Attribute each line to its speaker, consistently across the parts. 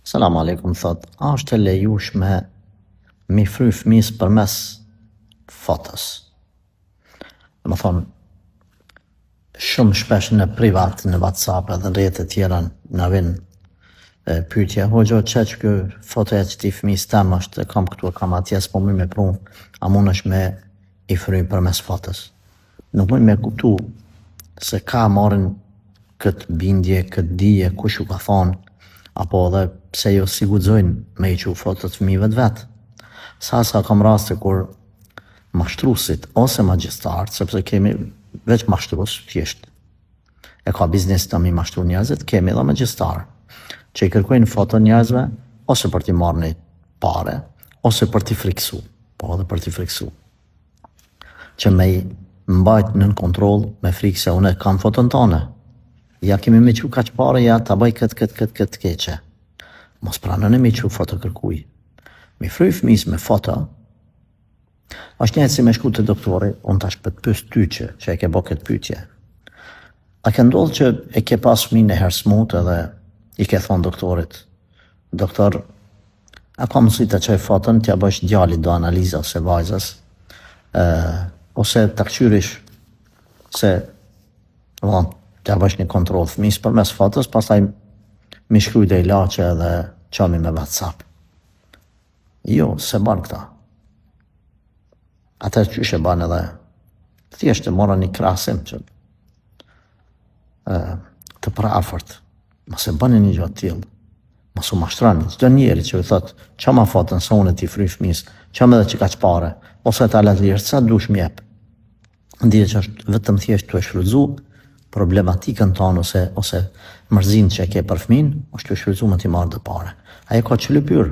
Speaker 1: Selam aleikum, thot, a është e lejushme mi fry fëmis për mes fotos? Dhe më thonë, shumë shpesh në privat, në WhatsApp edhe në rrjetet tjera në vinë pyetje, hoxha qeq kë fotoja që ti fëmis tem është, kam këtu e kam atje, s'po më me pru, a mund është me i fry për mes fotos? Nuk më me kuptu se ka marrin këtë bindje, këtë dije, kush ju ka thonë, apo edhe pse jo si guxojnë me i qu fotot fëmijëve të vetë. Sa kam raste kur mashtrusit ose magjistarët, sepse kemi veç mashtrus, thjesht e ka biznes të mi mashtru njerëzit, kemi edhe magjistarë, që i kërkojnë foto njerëzve, ose për t'i marrë një pare, ose për t'i friksu, po edhe për t'i friksu. Që me i mbajt nën kontrol, me frikë se une kam foton tane. Ja kemi me qu kaq pare, ja ta baj këtë keqe. Mos pranën e me qu foto kërkuj. Mi fry fëmis me foto, është njëtë si me shku të doktori, unë tash për të pës ty që e ke bo këtë pytje. A ke ndodhë që e ke pas fëmin e hersmut edhe i ke thonë doktorit, doktor, a ka mësi të qoj foton, t'ja bësh djalit do analiza ose vajzës, ose të këqyrish se t'ja bësh një kontrol fëmis për mes fotos, pastaj mi shkruj dhe ilaçe edhe qami me WhatsApp. Jo, se ban këta. Atër qysh e ban edhe thjesht e mora një krasim që të prafërt, mos e bani një gjatë tjilë, mos u mashtrani, çdo njeri që u thot, qa ma foton se unë ti fry fëmis, qa me dhe që ka qpare, ose ta let lirë, sa dush mjep. Ndije që është vetëm thjesht të e shfrytzu problematikën tonë ose mërzin që e ke për fëmin, është të e shfrytzu më t'i marrë dhe pare. Aje ka që lypyr,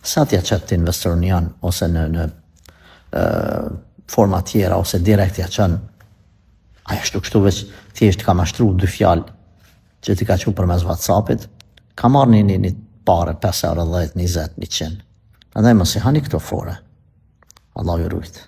Speaker 1: sa t'ja qëtë t'investor një janë, ose në forma tjera, ose direkt ja qënë, aja shtu kështu veç thjesht ka mashtru 2 fjalë që ti ka qu për mes WhatsAppit, ka marrë një pare 5 euro, 10, 20, 100. Andaj mësi hani këto fore. Allah ju rujtë.